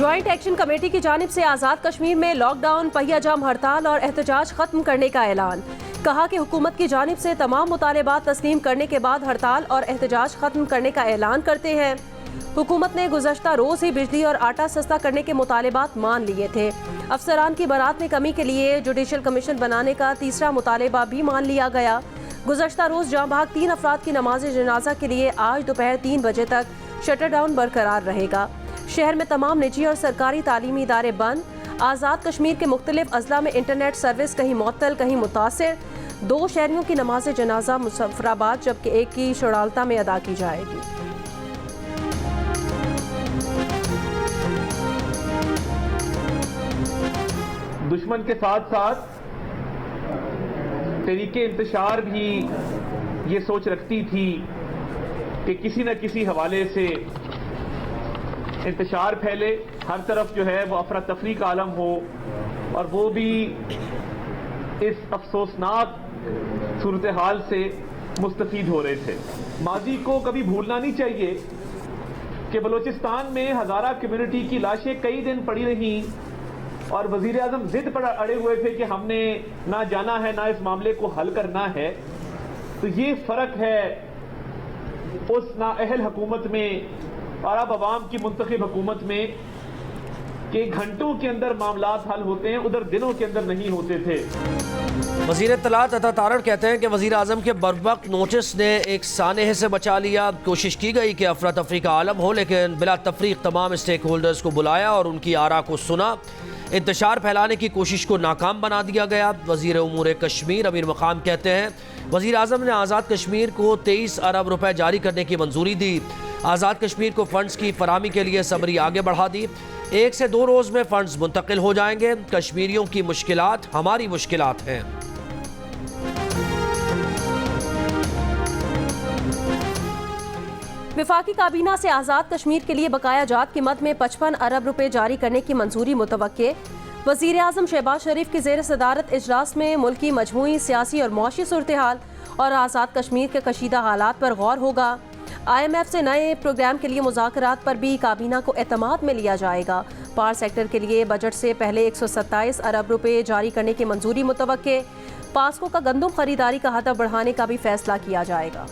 Joint action committee की जानिब से आज़ाद कश्मीर में लॉकडाउन, पहिया जाम हड़ताल और एहतजाज खत्म करने का ऐलान। कहा कि हुकूमत की जानिब से तमाम मुतालबात तस्लीम करने के बाद हड़ताल और एहतजाज खत्म करने का ऐलान करते हैं। हुकूमत ने गुज़श्ता रोज़ ही बिजली और आटा सस्ता करने के मुतालबात मान लिए थे। अफसरान की बरात में कमी के लिए जुडिशल कमीशन बनाने का तीसरा मुतालबा भी मान लिया गया। गुज़श्ता रोज़ जहाँ भाग 3 अफराद की नमाज जनाजा के लिए आज दोपहर 3 बजे तक शटर डाउन बरकरार रहेगा। शहर में तमाम निजी और सरकारी तालीमी इदारे बंद। आज़ाद कश्मीर के मुख्तलिफ अजला में इंटरनेट सर्विस कहीं मुअत्तल कहीं मुतासिर। 2 शहरियों की नमाज जनाजा मुजफ्फराबाद जबकि एक की शोड़ालता में अदा की जाएगी। दुश्मन के साथ साथ तरीके इंतशार भी ये सोच रखती थी कि किसी न किसी हवाले से इंतशार फैले, हर तरफ जो है वो अफरा तफरी का आलम हो, और वो भी इस अफसोसनाक सूरत हाल से मुस्तफीद हो रहे थे। माजी को कभी भूलना नहीं चाहिए कि बलूचिस्तान में हज़ारा कम्युनिटी की लाशें कई दिन पड़ी रहीं और वजीर आजम जिद पर अड़े हुए थे कि हमने ना जाना है ना इस मामले को हल करना है। तो ये फर्क है उस नाअहल हुकूमत में और अब अवाम की मुंतखब हुकूमत में कि घंटों के अंदर मामलात हल होते हैं, उधर दिनों के अंदर नहीं होते थे। वज़ीर इत्तलात अता तारड़ कहते हैं कि वज़ीर आज़म के बरवक्त नोटिस ने एक सानहे से बचा लिया। कोशिश की गई कि अफरा तफरी का आलम हो, लेकिन बिला तफरीक तमाम स्टेक होल्डर्स को बुलाया और उनकी आरा को सुना। इंतशार फैलाने की कोशिश को नाकाम बना दिया गया। वज़ीर उमूर कश्मीर अमीर मकाम कहते हैं वज़ीर आज़म ने आज़ाद कश्मीर को 23 अरब रुपए जारी करने की मंजूरी दी। आज़ाद कश्मीर को फंड्स की फराहमी के लिए सबरी आगे बढ़ा दी। 1 से 2 रोज़ में फंड्स मुंतकिल हो जाएंगे। कश्मीरियों की मुश्किलात हमारी मुश्किलात हैं। वफाकी काबीना से आज़ाद कश्मीर के लिए बकाया जात की मद में 55 अरब रुपए जारी करने की मंजूरी मुतवक्के। वज़ीर आज़म शहबाज शरीफ की ज़ेर सदारत इजलास में मुल्की मजमूई सियासी और मुआशी सूरत हाल और आज़ाद कश्मीर के कशीदा हालात पर गौर होगा। IMF से नए प्रोग्राम के लिए मुज़ाकरात पर भी काबीना को एतमाद में लिया जाएगा। पावर सेक्टर के लिए बजट से पहले 127 अरब रुपए जारी करने की मंजूरी मुतवक्के। पास्को का गंदम खरीदारी का हदफ बढ़ाने का भी फैसला किया जाएगा।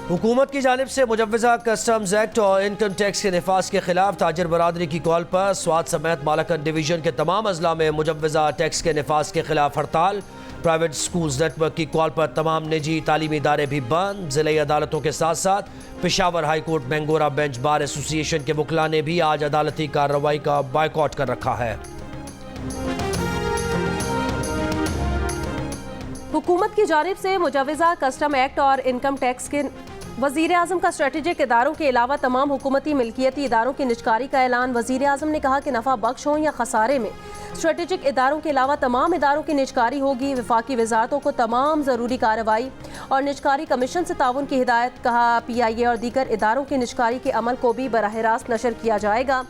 हुकूमत की जानिब से मुजव्वज़ा कस्टम्स एक्ट और इनकम टैक्स के नफाज के खिलाफ ताजर बरादरी की कॉल पर स्वात समेत मालकन डिवीजन के तमाम अजला में मुजव्वज़ा टैक्स के नफाज के खिलाफ हड़ताल। प्राइवेट स्कूल्स नेटवर्क की कॉल पर तमाम निजी तालीमी इदारे भी बंद। ज़िले अदालतों के साथ साथ Peshawar high court Mingora bench bar association के वकला ने भी आज अदालती कार्रवाई का बायकॉट कर रखा है। हुकूमत की जानिब से मुजव्वज़ा कस्टम एक्ट और इनकम टैक्स के वज़ीर आज़म का स्ट्रेटेजिक इदारों के अलावा तमाम हुकूमती मिल्कियती इदारों की निजकारी का ऐलान। वज़ीर आज़म ने कहा कि नफ़ा बख्श हों या खसारे में स्ट्रेटेजिक इदारों के अलावा तमाम इदारों की निजकारी होगी। वफाकी वजारतों को तमाम ज़रूरी कार्रवाई और निजकारी कमीशन से ताउन की हिदायत। कहा PIA और दीगर इदारों की निजकारी के अमल को भी बराह रास्त नशर किया जाएगा।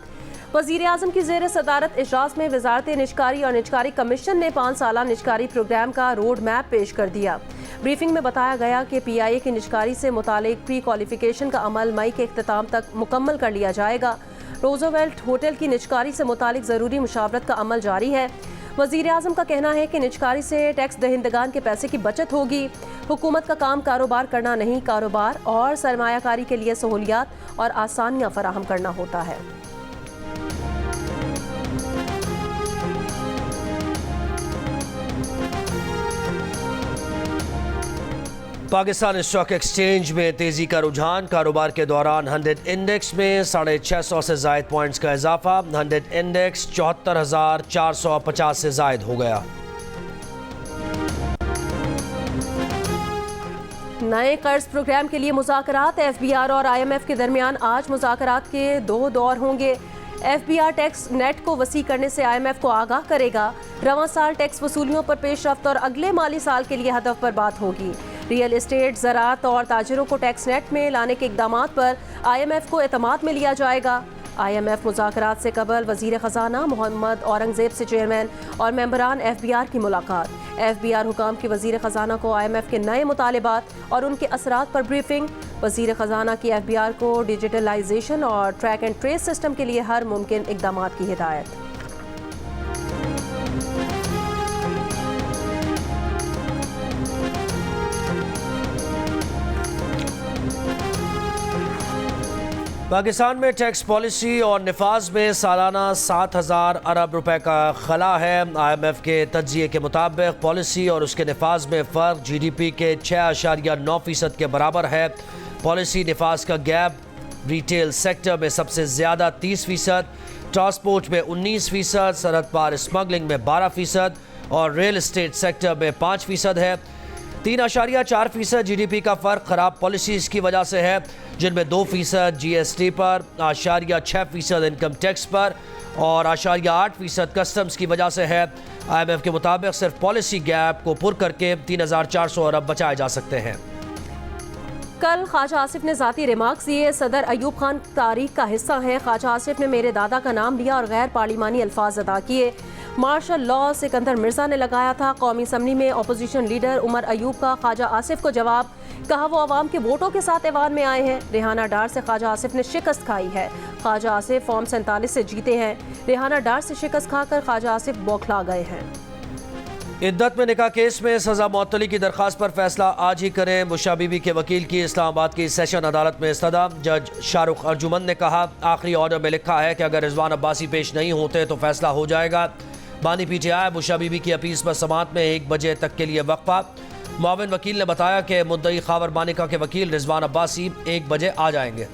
वज़ीर आज़म की ज़ेर सदारत इजलास में वजारत निजकारी और निजकारी कमीशन ने 5 साला निजकारी प्रोग्राम का रोड मैप पेश कर दिया। ब्रीफिंग में बताया गया कि PIA की निजकारी से मुतालिक प्री क्वालिफिकेशन का अमल मई के इख्तिताम तक मुकम्मल कर लिया जाएगा। रोजोवेल्ट होटल की निजकारी से मुतालिक ज़रूरी मुशावरत का अमल जारी है। वज़ीर आज़म का कहना है कि निजकारी से टैक्स दहिंदगान के पैसे की बचत होगी। हुकूमत का काम कारोबार करना नहीं, कारोबार और सरमायाकारी के लिए सहूलियात और आसानियाँ फराहम करना होता है। पाकिस्तान स्टॉक एक्सचेंज में तेजी का रुझान। कारोबार के दौरान 100 इंडेक्स में 650 से जायद पॉइंट्स का इजाफा। 100 इंडेक्स 74,450 से जायद हो गया। नए कर्ज प्रोग्राम के लिए मुज़ाकरात। FBR और IMF के दरमियान आज मुज़ाकरात के 2 दौर होंगे। FBR टैक्स नेट को वसी करने से IMF को आगाह करेगा। रवां साल टैक्स वसूलियों पर पेशरफ्त और अगले माली साल के लिए हदफ पर बात होगी। रियल एस्टेट, ज़राअत और ताजिरों को टैक्स नेट में लाने के इकदामात पर IMF को एतमाद में लिया जाएगा। IMF मुज़ाकरात से कबल वज़ीर ख़जाना मोहम्मद औरंगज़ेब से चेयरमैन और मेंबरान FBR की मुलाकात। FBR हुकाम की वज़ीर ख़जाना को IMF के नए मुतालिबात और उनके असरात पर ब्रीफिंग। वज़ीर ख़जाना की FBR को डिजिटलाइजेशन और ट्रैक एंड ट्रेस सिस्टम के लिए हर मुमकिन इक़दाम की हिदायत। पाकिस्तान में टैक्स पॉलिसी और निफाज में सालाना 7,000 अरब रुपए का खला है। IMF के तज्जिए के मुताबिक पॉलिसी और उसके निफाज में फ़र्क GDP के 6.9% के बराबर है। पॉलिसी निफाज का गैप रिटेल सेक्टर में सबसे ज़्यादा 30%, ट्रांसपोर्ट में 19%, सरहद पार स्मगलिंग में 12% और रियल इस्टेट सेक्टर में 5% है। 3.4% GDP का फ़र्क ख़राब पॉलिसीज़ की वजह से है, जिनमें 2% GST पर, 6% इनकम टैक्स पर और 8% कस्टम्स की वजह से है। IMF के मुताबिक सिर्फ पॉलिसी गैप को पुर करके 3,400 अरब बचाए जा सकते हैं। कल ख्वाजा आसिफ ने ज़ाती रिमार्क्स दिए। सदर अयूब खान तारीख का हिस्सा हैं। ख्वाजा आसिफ ने मेरे दादा का नाम लिया और गैर पार्लिमानी अल्फाज अदा किए। मार्शल लॉ सिकंदर मिर्जा ने लगाया था। कौमी असम्बली में अपोजिशन लीडर उमर अयूब का ख्वाजा आसिफ को जवाब, कहा वो अवाम के वोटों के साथ ऐवान में आए हैं। रेहाना डार से ख्वाजा आसिफ ने शिकस्त खाई है। ख्वाजा आसिफ फॉर्म 47 से जीते हैं। रेहाना डार से शिकस्त खाकर ख्वाजा आसिफ बौखला गए हैं। इद्दत में निकाह केस में सजा मुअत्तली की दरख्वास्त पर फैसला आज ही करें। बुशा बीबी के वकील की इस्लामाबाद की सेशन अदालत में इस्तदा। जज शाहरुख अर्जुमन ने कहा, आखिरी ऑर्डर में लिखा है कि अगर रिजवान अब्बासी पेश नहीं होते तो फैसला हो जाएगा। बानी PTI बुशा बीबी की अपील पर समात में 1 बजे तक के लिए वक्फा। मुआविन वकील ने बताया कि मुद्दई खावर मानिका के वकील रिजवान अब्बासी 1 बजे आ जाएंगे।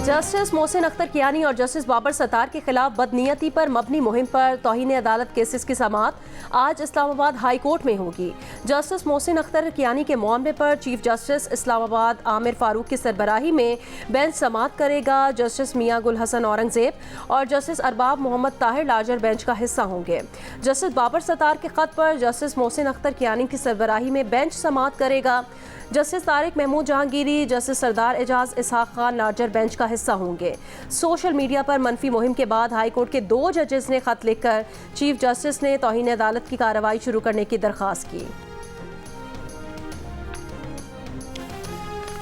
जस्टिस मोहसिन अख्तर कियानी और जस्टिस बाबर सत्तार के खिलाफ बदनीयती पर मबनी मुहिम पर तौहीन अदालत केसेस की समाअत आज इस्लामाबाद हाई कोर्ट में होगी। जस्टिस मोहसिन अख्तर कियानी के मामले पर चीफ जस्टिस इस्लामाबाद आमिर फारूक की सरबराही में बेंच समाअत करेगा। जस्टिस मियां गुल हसन औरंगजेब और justice Arbab Mohammad Tahir larger bench का हिस्सा होंगे। जस्टिस बाबर सत्तार के खत पर जस्टिस मोहसिन अख्तर कियानी की सरबराही में बेंच समाअत करेगा। जस्टिस तारिक महमूद जहांगीरी, जस्टिस सरदार एजाज इसहाक खान लार्जर बेंच का हिस्सा होंगे। सोशल मीडिया पर मनफी मुहिम के बाद हाई कोर्ट के 2 जजेस ने खत लिखकर चीफ जस्टिस ने तौहीन अदालत की कार्रवाई शुरू करने की दरख्वास्त की।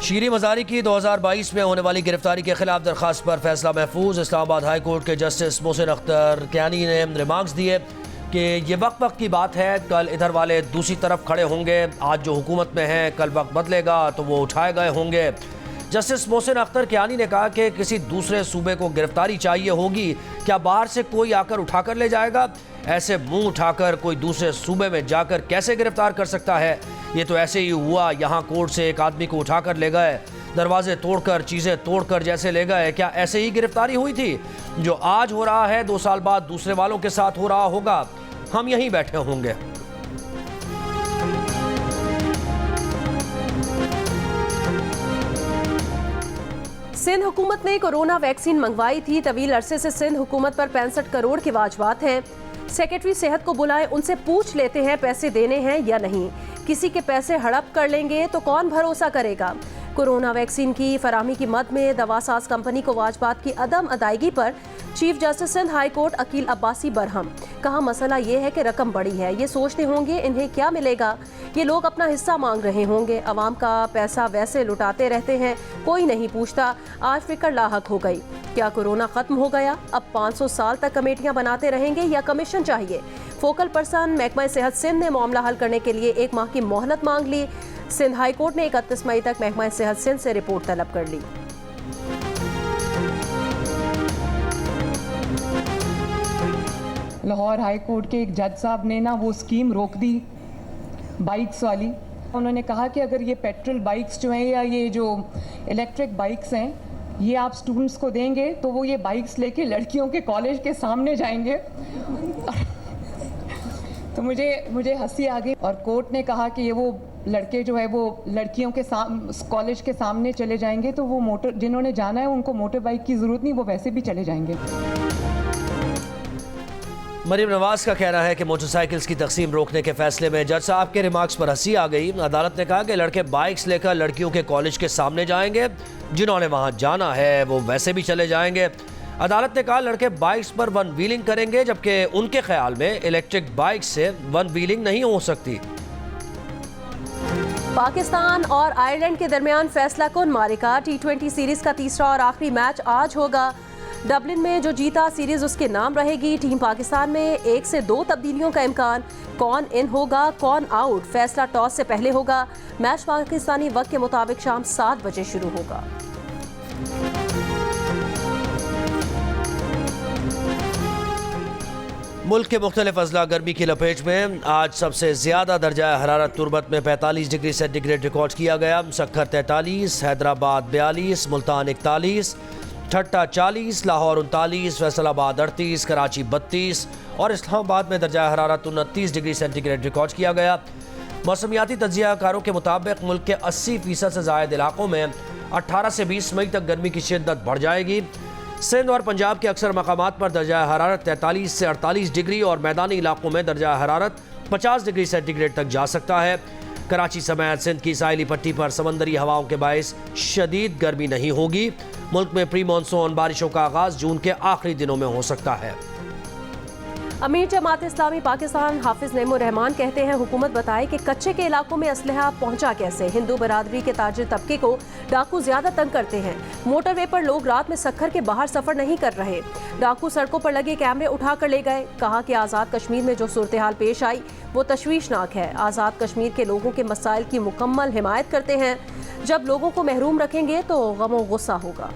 शीरी मजारी की 2022 में होने वाली गिरफ्तारी के खिलाफ दरख्वास्त पर फैसला महफूज। इस्लामाबाद हाई कोर्ट के जस्टिस मोहसिन अख्तर कियानी ने रिमार्क्स दिए कि ये वक्त की बात है, कल इधर वाले दूसरी तरफ खड़े होंगे। आज जो हुकूमत में हैं, कल वक्त बदलेगा तो वो उठाए गए होंगे। जस्टिस मोहसिन अख्तर कियानी ने कहा कि किसी दूसरे सूबे को गिरफ्तारी चाहिए होगी, क्या बाहर से कोई आकर उठाकर ले जाएगा? ऐसे मुंह उठाकर कोई दूसरे सूबे में जाकर कैसे गिरफ्तार कर सकता है? ये तो ऐसे ही हुआ, यहाँ कोर्ट से एक आदमी को उठाकर ले गए, दरवाजे तोड़कर, चीज़ें तोड़कर जैसे ले गए। क्या ऐसे ही गिरफ्तारी हुई थी? जो आज हो रहा है 2 साल बाद दूसरे वालों के साथ हो रहा होगा, हम यहीं बैठे होंगे। सिंध हुकूमत ने कोरोना वैक्सीन मंगवाई थी। तवील अरसे से सिंध हुकूमत पर 65 करोड़ के वाजबात हैं। सेक्रेटरी सेहत को बुलाएं, उनसे पूछ लेते हैं पैसे देने हैं या नहीं। किसी के पैसे हड़प कर लेंगे तो कौन भरोसा करेगा? कोरोना वैक्सीन की फराहमी की मद में दवासाज कंपनी को वाजबात की अदम अदायगी पर chief justice Sindh high court Aqeel Abbasi बरहम। कहा, मसला ये है कि रकम बड़ी है, ये सोचते होंगे इन्हें क्या मिलेगा, ये लोग अपना हिस्सा मांग रहे होंगे। अवाम का पैसा वैसे लुटाते रहते हैं, कोई नहीं पूछता। आज फिक्र लाहक हो गई। क्या कोरोना खत्म हो गया? अब 500 साल तक कमेटियां बनाते रहेंगे या कमीशन चाहिए? फोकल पर्सन महकमा सेहत सिंध ने मामला हल करने के लिए 1 माह की मोहलत मांग ली। सिंध हाई कोर्ट ने 31 मई तक महकमा सेहत सिंध से रिपोर्ट तलब कर ली। लाहौर हाई कोर्ट के एक जज साहब ने ना वो स्कीम रोक दी बाइक्स वाली। उन्होंने कहा कि अगर ये पेट्रोल बाइक्स जो हैं या ये जो इलेक्ट्रिक बाइक्स हैं, ये आप स्टूडेंट्स को देंगे तो वो ये बाइक्स लेके लड़कियों के कॉलेज के सामने जाएंगे। तो मुझे हंसी आ गई। और कोर्ट ने कहा कि ये वो लड़के जो है वो लड़कियों के कॉलेज के सामने चले जाएंगे तो वो जिन्होंने जाना है उनको मोटर बाइक की ज़रूरत नहीं, वो वैसे भी चले जाएंगे। मरीम नवाज का कहना है कि मोटरसाइकिल्स की तकसीम रोकने के फैसले में जज साहब के रिमार्क्स पर हंसी आ गई। अदालत ने कहा कि लड़के बाइक्स लेकर लड़कियों के कॉलेज के सामने जाएंगे, जिन्होंने वहां जाना है वो वैसे भी चले जाएंगे। अदालत ने कहा लड़के बाइक्स पर वन व्हीलिंग करेंगे, जबकि उनके ख्याल में इलेक्ट्रिक बाइक से वन व्हीलिंग नहीं हो सकती। पाकिस्तान और आयरलैंड के दरमियान फैसला कुन मारिका। T20 सीरीज का तीसरा और आखिरी मैच आज होगा। डबलिन में जो जीता सीरीज उसके नाम रहेगी। टीम पाकिस्तान में 1 से 2 तब्दीलियों का इम्कान। कौन इन होगा कौन आउट, फैसला टॉस से पहले होगा। मैच पाकिस्तानी वक्त के मुताबिक शाम 7 बजे शुरू होगा। मुल्क के मुख्तलिफ अजला गर्मी की लपेट में। आज सबसे ज्यादा दर्जा हरारत तुरबत में 45 डिग्री सेंटीग्रेड रिकॉर्ड किया गया। सक्खर 43, हैदराबाद 42, मुल्तान 41, ठट्टा 40, लाहौर 39, फैसलाबाद 38, कराची 32 और इस्लामाबाद में दर्जा हरारत 29 डिग्री सेंटीग्रेड रिकॉर्ड किया गया। मौसमियाती तज्जियाकारों के मुताबिक मुल्क के 80% से ज़ायद इलाकों में 18 से 20 मई तक गर्मी की शिद्दत बढ़ जाएगी। सिंध और पंजाब के अक्सर मकामात पर दर्जा हरारत 43 से 48 डिग्री और मैदानी इलाकों में दर्जा हरारत 50 डिग्री सेंटीग्रेड तक जा सकता है। कराची समेत सिंध की साहिली पट्टी पर समंदरी हवाओं के बायस शदीद गर्मी नहीं होगी। मुल्क में प्री मानसून बारिशों का आगाज जून के आखिरी दिनों में हो सकता है। अमीर जमात इस्लामी पाकिस्तान हाफिज नईमुर रहमान कहते हैं हुकूमत बताए कि कच्चे के इलाकों में असलहा पहुंचा कैसे। हिंदू बरादरी के ताजिर तबके को डाकू ज्यादा तंग करते हैं। मोटरवे पर लोग रात में सक्खर के बाहर सफर नहीं कर रहे। डाकू सड़कों पर लगे कैमरे उठा कर ले गए। कहा कि आज़ाद कश्मीर में जो सूरत हाल पेश आई वो तशवीशनाक है। आज़ाद कश्मीर के लोगों के मसाइल की मुकम्मल हिमायत करते हैं। जब लोगों को महरूम रखेंगे तो गम व गुस्सा होगा।